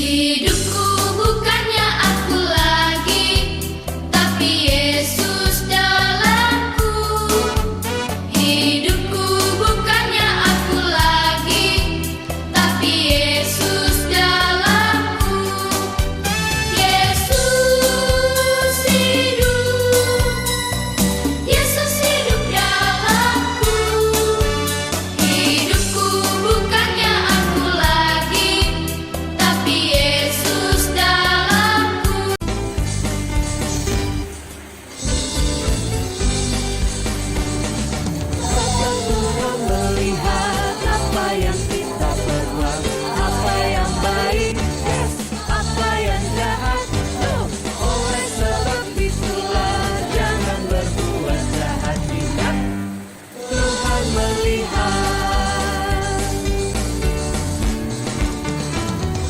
Hidupku bukannya aku lagi, tapi Yesus dalamku. Hidupku bukannya aku lagi, tapi Yesus dalamku. Yesus hidup dalamku. Hidupku bukannya aku lagi, tapi Yesus dalamku. Tuhan melihat apa yang kita perbuat, apa yang baik, yes, apa yang jahat, no. Oleh sebab itulah jangan berbuat jahat juga. Tuhan melihat,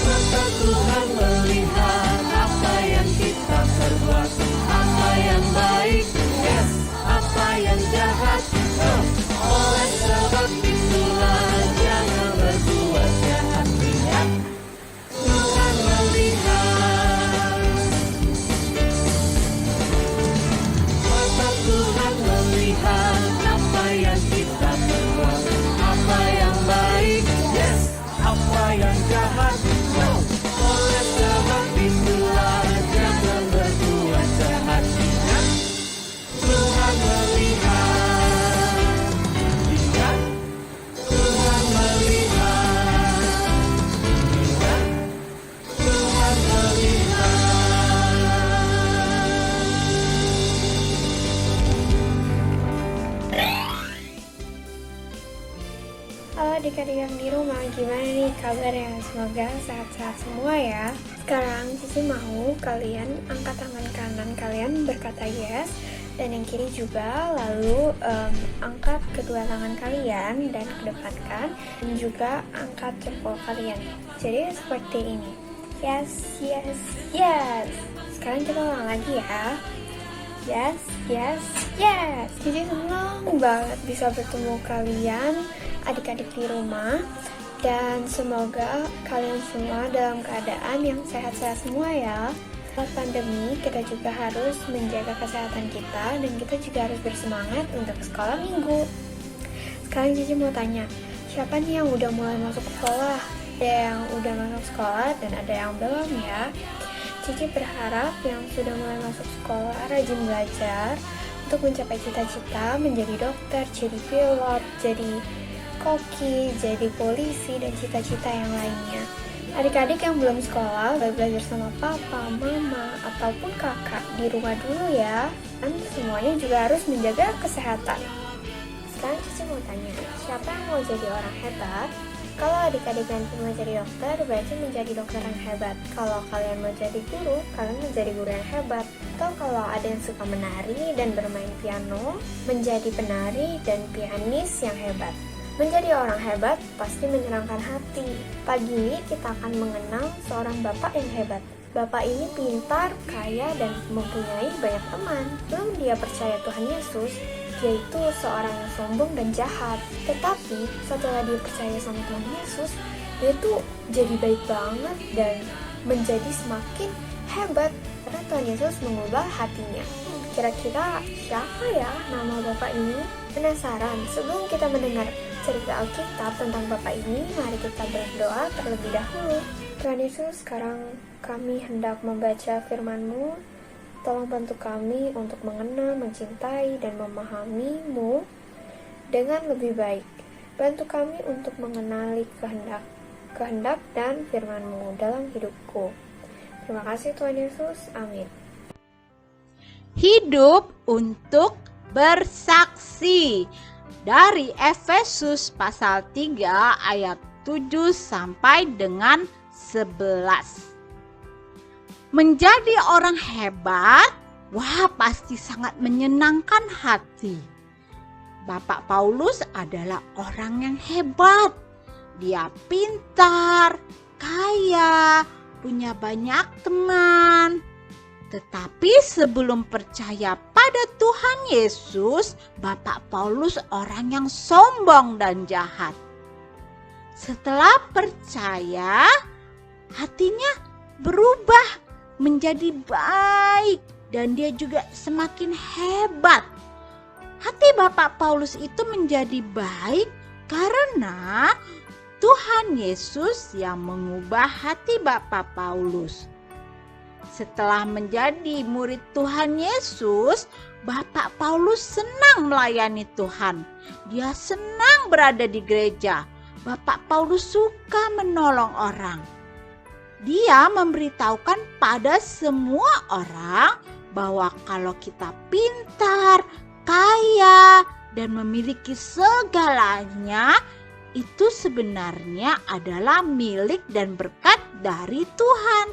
mata Tuhan melihat apa yang kita perbuat, apa yang baik, yes, apa yang jahat, no. Oleh sebab itulah jangan berbuat jahat juga. Tuhan melihat, mata Tuhan melihat apa yang kita perbuat, apa yang baik, yes, apa yang jahat, no. Oleh sebab itulah jangan berbuat jahat juga. Tuhan melihat, ingat, Tuhan melihat, ingat, Tuhan melihat. Halo adik-adik yang di rumah, gimana nih kabarnya? Semoga sehat-sehat semua ya. Sekarang Cici mau kalian angkat tangan kanan kalian berkata yes, dan yang kiri juga, lalu angkat kedua tangan kalian dan kedepankan, dan juga angkat jempol kalian. Jadi seperti ini. Yes, yes, yes. Sekarang kita ulang lagi ya. Yes, yes, yes. Cici senang banget bisa bertemu kalian adik-adik di rumah, dan semoga kalian semua dalam keadaan yang sehat-sehat semua ya. Saat pandemi kita juga harus menjaga kesehatan kita, dan kita juga harus bersemangat untuk sekolah minggu. Sekarang Cici mau tanya, siapa nih yang udah mulai masuk sekolah? Ada yang udah masuk sekolah dan ada yang belum ya. Cici berharap yang sudah mulai masuk sekolah rajin belajar untuk mencapai cita-cita menjadi dokter, jadi pilot, jadi koki, jadi polisi, dan cita-cita yang lainnya. Adik-adik yang belum sekolah, belajar sama papa, mama, ataupun kakak di rumah dulu ya. Dan semuanya juga harus menjaga kesehatan. Sekarang Cici mau tanya, siapa yang mau jadi orang hebat? Kalau adik-adik nanti mau jadi dokter, berarti menjadi dokter yang hebat. Kalau kalian mau jadi guru, kalian menjadi guru yang hebat. Atau kalau ada yang suka menari dan bermain piano, menjadi penari dan pianis yang hebat. Menjadi orang hebat pasti menyenangkan hati. Pagi ini kita akan mengenal seorang bapak yang hebat. Bapak ini pintar, kaya, dan mempunyai banyak teman. Belum dia percaya Tuhan Yesus, dia itu seorang yang sombong dan jahat. Tetapi setelah dia percaya sama Tuhan Yesus, dia tuh jadi baik banget dan menjadi semakin hebat karena Tuhan Yesus mengubah hatinya. Kira-kira siapa ya nama bapak ini? Penasaran? Sebelum kita mendengar cerita Alkitab tentang bapak ini, mari kita berdoa terlebih dahulu. Tuhan Yesus, sekarang kami hendak membaca firman-Mu. Tolong bantu kami untuk mengenal, mencintai, dan memahami-Mu dengan lebih baik. Bantu kami untuk mengenali kehendak dan firman-Mu dalam hidupku. Terima kasih Tuhan Yesus. Amin. Hidup untuk bersaksi. Dari Efesus pasal 3 ayat 7 sampai dengan 11. Menjadi orang hebat, wah pasti sangat menyenangkan hati. Bapak Paulus adalah orang yang hebat. Dia pintar, kaya, punya banyak teman. Tetapi sebelum percaya pada Tuhan Yesus, Bapak Paulus orang yang sombong dan jahat. Setelah percaya, hatinya berubah menjadi baik dan dia juga semakin hebat. Hati Bapak Paulus itu menjadi baik karena Tuhan Yesus yang mengubah hati Bapak Paulus. Setelah menjadi murid Tuhan Yesus, Bapak Paulus senang melayani Tuhan. Dia senang berada di gereja. Bapak Paulus suka menolong orang. Dia memberitahukan pada semua orang bahwa kalau kita pintar, kaya, dan memiliki segalanya, itu sebenarnya adalah milik dan berkat dari Tuhan.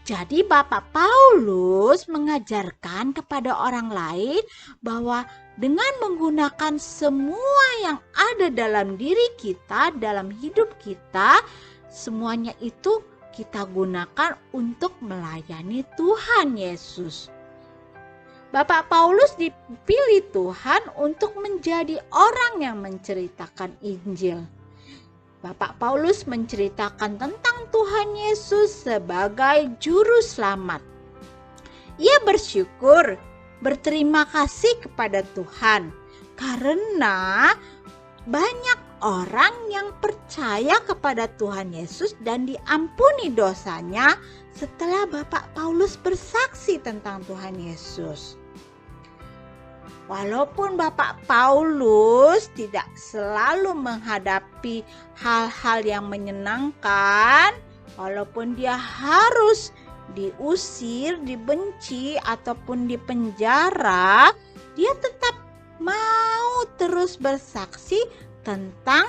Jadi Bapak Paulus mengajarkan kepada orang lain bahwa dengan menggunakan semua yang ada dalam diri kita, dalam hidup kita, semuanya itu kita gunakan untuk melayani Tuhan Yesus. Bapak Paulus dipilih Tuhan untuk menjadi orang yang menceritakan Injil. Bapak Paulus menceritakan tentang Tuhan Yesus sebagai juru selamat. Ia bersyukur, berterima kasih kepada Tuhan karena banyak orang yang percaya kepada Tuhan Yesus dan diampuni dosanya setelah Bapak Paulus bersaksi tentang Tuhan Yesus. Walaupun Bapak Paulus tidak selalu menghadapi hal-hal yang menyenangkan, walaupun dia harus diusir, dibenci, ataupun dipenjara, dia tetap mau terus bersaksi tentang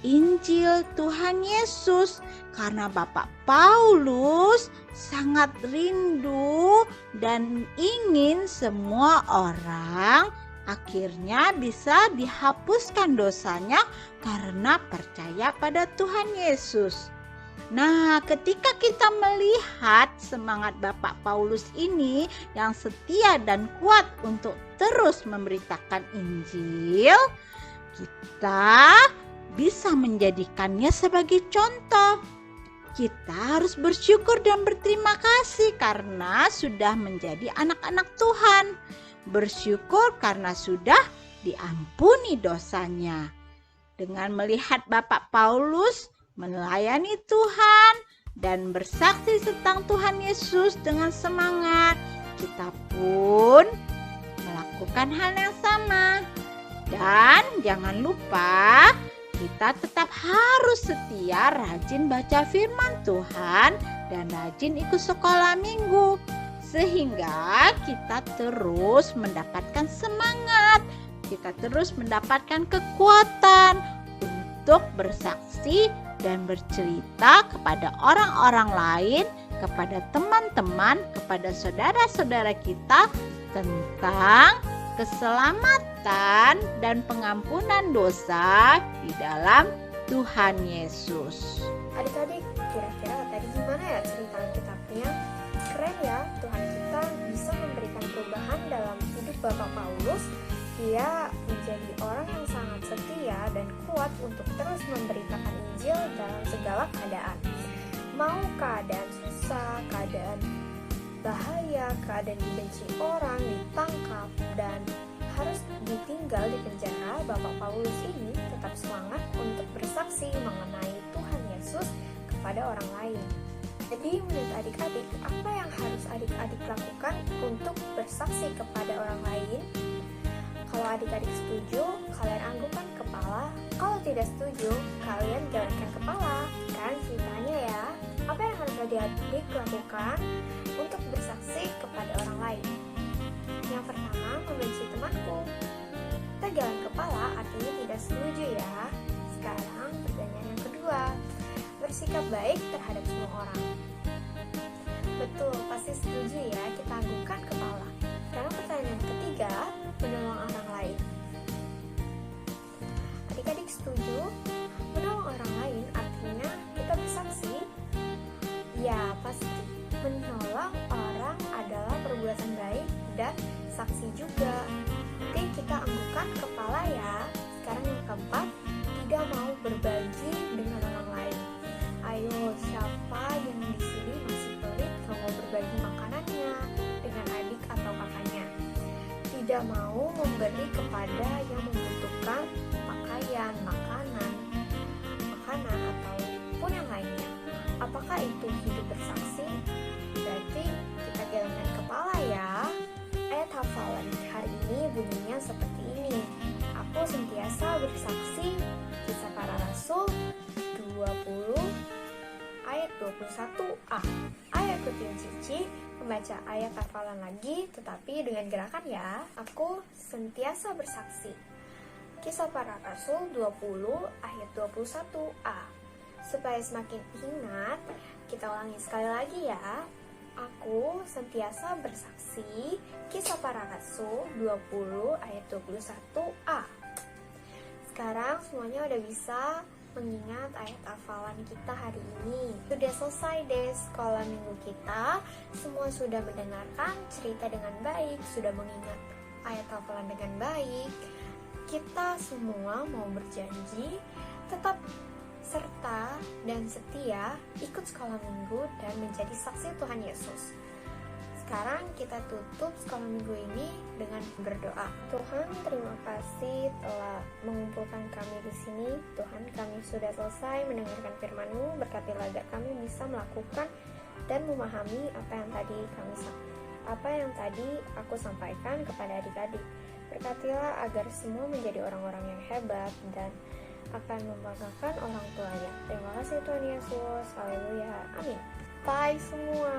Injil Tuhan Yesus karena Bapak Paulus sangat rindu dan ingin semua orang akhirnya bisa dihapuskan dosanya karena percaya pada Tuhan Yesus. Nah, ketika kita melihat semangat Bapak Paulus ini yang setia dan kuat untuk terus memberitakan Injil, kita bisa menjadikannya sebagai contoh. Kita harus bersyukur dan berterima kasih karena sudah menjadi anak-anak Tuhan. Bersyukur karena sudah diampuni dosanya. Dengan melihat Bapak Paulus melayani Tuhan dan bersaksi tentang Tuhan Yesus dengan semangat, kita pun melakukan hal yang sama. Dan jangan lupa, kita tetap harus setia, rajin baca firman Tuhan dan rajin ikut sekolah minggu sehingga kita terus mendapatkan semangat, kita terus mendapatkan kekuatan untuk bersaksi dan bercerita kepada orang-orang lain, kepada teman-teman, kepada saudara-saudara kita tentang keselamatan dan pengampunan dosa di dalam Tuhan Yesus. Adik-adik, kira-kira tadi gimana ya cerita Alkitabnya? Keren ya, Tuhan kita bisa memberikan perubahan dalam hidup Bapak Paulus. Dia menjadi orang yang sangat setia dan kuat untuk terus memberitakan Injil dalam segala keadaan. Mau keadaan susah, keadaan bahaya, keadaan dibenci orang, ditangkap, dan harus ditinggal di penjara, Bapak Paulus ini tetap semangat untuk bersaksi mengenai Tuhan Yesus kepada orang lain. Jadi menurut adik-adik, apa yang harus adik-adik lakukan untuk bersaksi kepada orang lain? Kalau adik-adik setuju, kalian anggukkan kepala. Kalau tidak setuju, kalian gelengkan kepala. Kan ceritanya ya. Apa yang harus adik-adik lakukan untuk bersaksi kepada orang lain? Yang pertama, membenci temanku. Kita geleng kepala artinya tidak setuju ya. Sekarang pertanyaan yang kedua, bersikap baik terhadap semua orang. Betul, pasti setuju ya, kita anggukkan kepala. Sekarang pertanyaan ketiga, menolong orang lain. Adik-adik setuju? Menolong orang lain artinya kita bersaksi? Ya, pasti. Menolong orang adalah perbuatan baik dan saksi juga. Oke, kita anggukkan kepala ya. Sekarang yang keempat, tidak mau berbagi dengan orang lain. Ayo, siapa tidak mau memberi kepada yang membutuhkan pakaian, makanan ataupun yang lainnya. Apakah itu hidup bersaksi? Berarti kita gelengkan kepala ya. Ayat hafalan hari ini bunyinya seperti ini. Aku sentiasa bersaksi. Kisah Para Rasul 20 ayat 21a. Ayo ikutin Cici membaca ayat hafalan lagi, tetapi dengan gerakan ya. Aku sentiasa bersaksi. Kisah Para Rasul 20 ayat 21a. Supaya semakin ingat, kita ulangi sekali lagi ya. Aku sentiasa bersaksi. Kisah Para Rasul 20 ayat 21a. Sekarang semuanya udah bisa mengingat ayat hafalan kita hari ini. Sudah selesai deh sekolah minggu kita. Semua sudah mendengarkan cerita dengan baik, sudah mengingat ayat hafalan dengan baik. Kita semua mau berjanji tetap serta dan setia ikut sekolah minggu dan menjadi saksi Tuhan Yesus. Sekarang kita tutup sekolah minggu ini dengan berdoa. Tuhan, terima kasih telah mengumpulkan kami di sini. Tuhan, kami sudah selesai mendengarkan firman-Mu. Berkatilah agar kami bisa melakukan dan memahami apa yang tadi aku sampaikan kepada adik-adik. Berkatilah agar semua menjadi orang-orang yang hebat dan akan membanggakan orang tuanya. Terima kasih Tuhan Yesus. Haleluya. Amin. Bye semua.